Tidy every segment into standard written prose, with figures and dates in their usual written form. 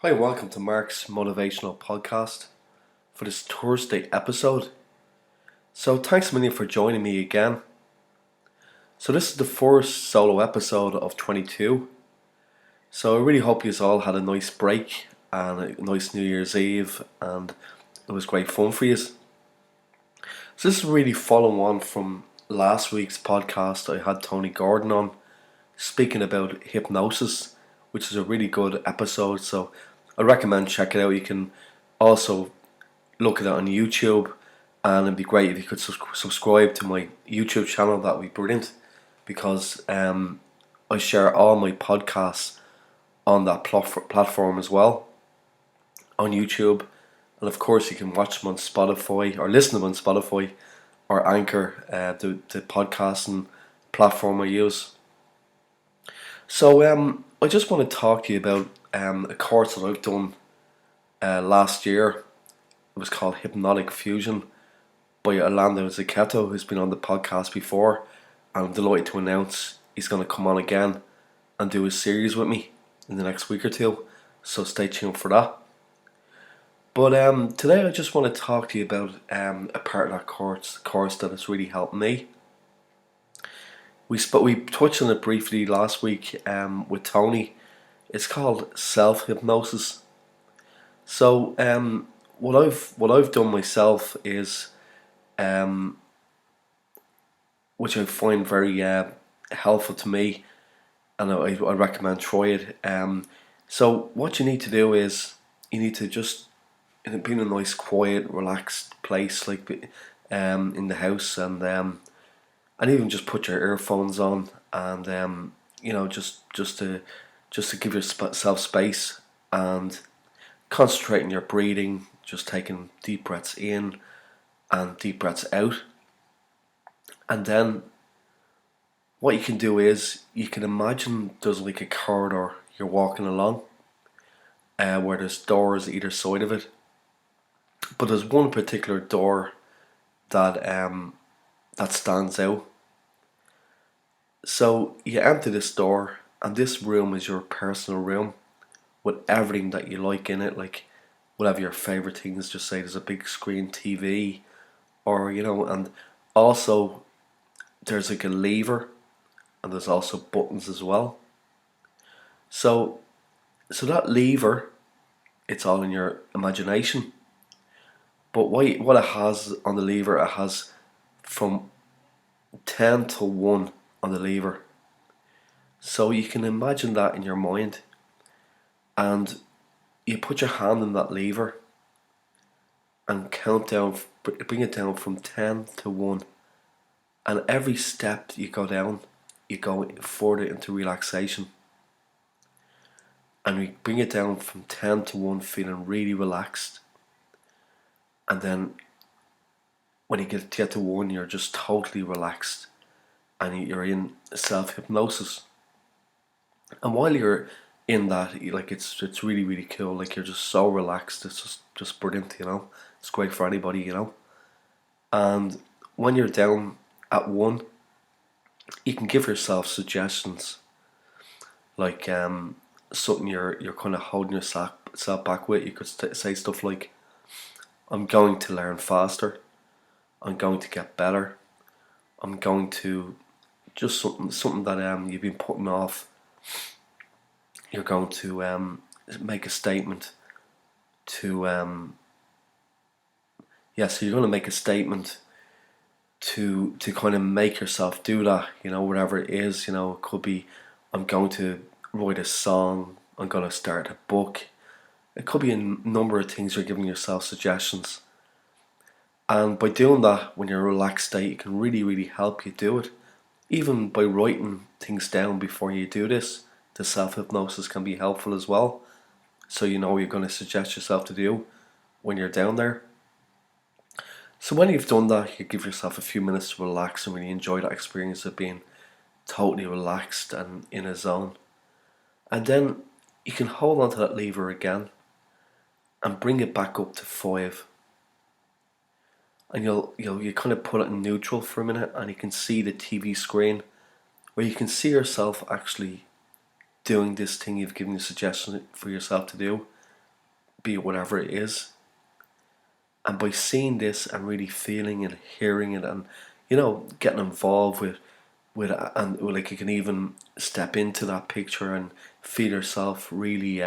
Hi, welcome to Mark's Motivational Podcast for this Thursday episode. So, thanks a million for joining me again. So, this is the first solo episode of 22. So, I really hope you all had a nice break and a nice New Year's Eve, and it was great fun for you. So, this is really following on from last week's podcast. I had Tony Gordon on speaking about hypnosis, which is a really good episode. So, I recommend check it out. You can also look at it on YouTube, and it'd be great if you could subscribe to my YouTube channel. That would be brilliant, because I share all my podcasts on that platform as well, on YouTube. And of course you can watch them on Spotify or listen to them on Spotify or Anchor, the podcasting platform I use. So I just want to talk to you about a course that I've done last year. It was called Hypnotic Fusion by Orlando Zucchetto, who's been on the podcast before. I'm delighted to announce he's going to come on again and do a series with me in the next week or two. So stay tuned for that. But today I just want to talk to you about a part of that course that has really helped me. We touched on it briefly last week with Tony. It's called self-hypnosis. So what I've done myself is, which I find very helpful to me, and I recommend try it. So what you need to do is you need to just be in a nice, quiet, relaxed place, like in the house, and even just put your earphones on, and just to give yourself space and concentrate on your breathing, just taking deep breaths in and deep breaths out. And then what you can do is you can imagine there's like a corridor you're walking along, where there's doors either side of it. But there's one particular door that stands out. So you enter this door, and this room is your personal room with everything that you like in it, like whatever your favorite things. Just say there's a big screen TV, or and also there's like a lever, and there's also buttons as well. So that lever, it's all in your imagination. But what it has on the lever, it has from 10 to 1 on the lever. So you can imagine that in your mind, and you put your hand on that lever and count down, bring it down from 10 to 1. And every step you go down, you go further into relaxation. And we bring it down from 10 to 1, feeling really relaxed. And then when you get to 1, you're just totally relaxed, and you're in self-hypnosis. And while you're in that, like it's really, really cool. Like, you're just so relaxed. It's just brilliant, It's great for anybody, And when you're down at 1, you can give yourself suggestions, like something you're kind of holding yourself back with. You could say stuff like, "I'm going to learn faster. I'm going to get better. I'm going to," just something that you've been putting off. You're going to make a statement to so you're going to make a statement to kind of make yourself do that, whatever it is. It could be, "I'm going to write a song. I'm going to start a book." It could be a number of things. You're giving yourself suggestions, and by doing that when you're in a relaxed state, it can really, really help you do it. Even by writing things down before you do this, the self-hypnosis can be helpful as well, so you know what you're going to suggest yourself to do when you're down there. So when you've done that, you give yourself a few minutes to relax and really enjoy that experience of being totally relaxed and in a zone. And then you can hold on to that lever again and bring it back up to 5. And you kind of put it in neutral for a minute, and you can see the TV screen, where you can see yourself actually doing this thing you've given a suggestion for yourself to do. be it whatever it is. And by seeing this and really feeling and hearing it, and getting involved with and like you can even step into that picture and feel yourself really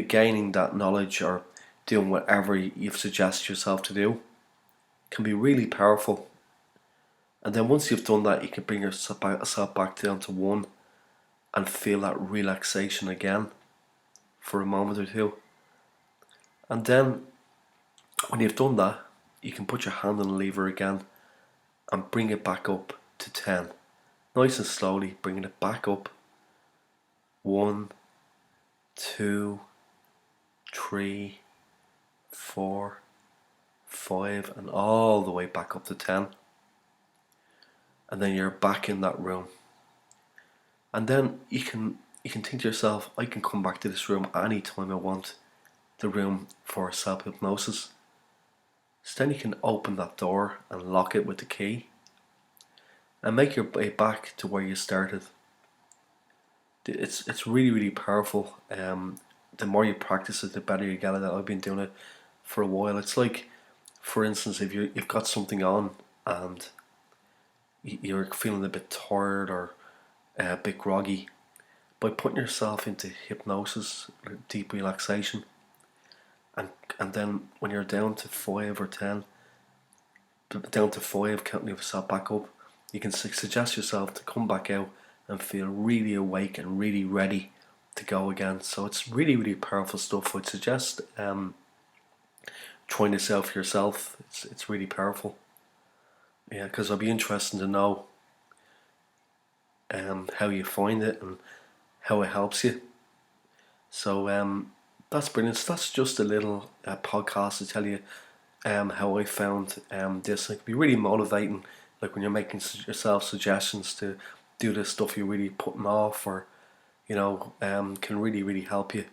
gaining that knowledge, or doing whatever you've suggested yourself to do, can be really powerful. And then once you've done that, you can bring yourself back down to one and feel that relaxation again for a moment or two. And then when you've done that, you can put your hand on the lever again and bring it back up to 10. Nice and slowly, bringing it back up. 1, 2, 3, 4, 5, and all the way back up to 10. And then you're back in that room. And then you can think to yourself, I can come back to this room anytime I want, the room for self-hypnosis. So then you can open that door and lock it with the key and make your way back to where you started. It's really, really powerful. The more you practice it, the better you get at it. I've been doing it for a while. It's like, for instance, if you've got something on and you're feeling a bit tired or a bit groggy, by putting yourself into hypnosis, deep relaxation, and then when you're down to 5 or 10, down to 5, counting yourself back up, you can suggest yourself to come back out and feel really awake and really ready to go again. So it's really, really powerful stuff. I'd suggest trying this out for yourself. It's really powerful. Yeah, because I'd be interested to know how you find it and how it helps you. So that's brilliant. So that's just a little podcast to tell you how I found this. It can be really motivating, like when you're making yourself suggestions to do this stuff you're really putting off, or can really, really help you.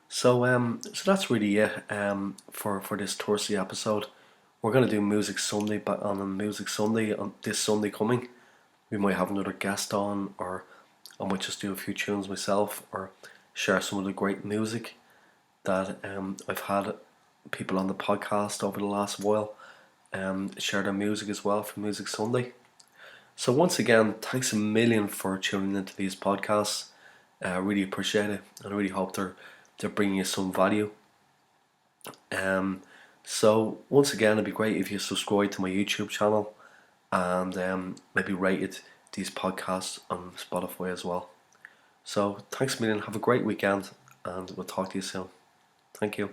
So that's really it for this Thursday episode. We're going to do Music Sunday, but on a Music Sunday on this Sunday coming, we might have another guest on, or I might just do a few tunes myself, or share some of the great music that I've had people on the podcast over the last while share their music as well for Music Sunday. So once again, thanks a million for tuning into these podcasts. I really appreciate it, and I really hope they're bringing you some value. So once again, it'd be great if you subscribe to my YouTube channel and maybe rated these podcasts on Spotify as well. So thanks a million, have a great weekend, and we'll talk to you soon. Thank you.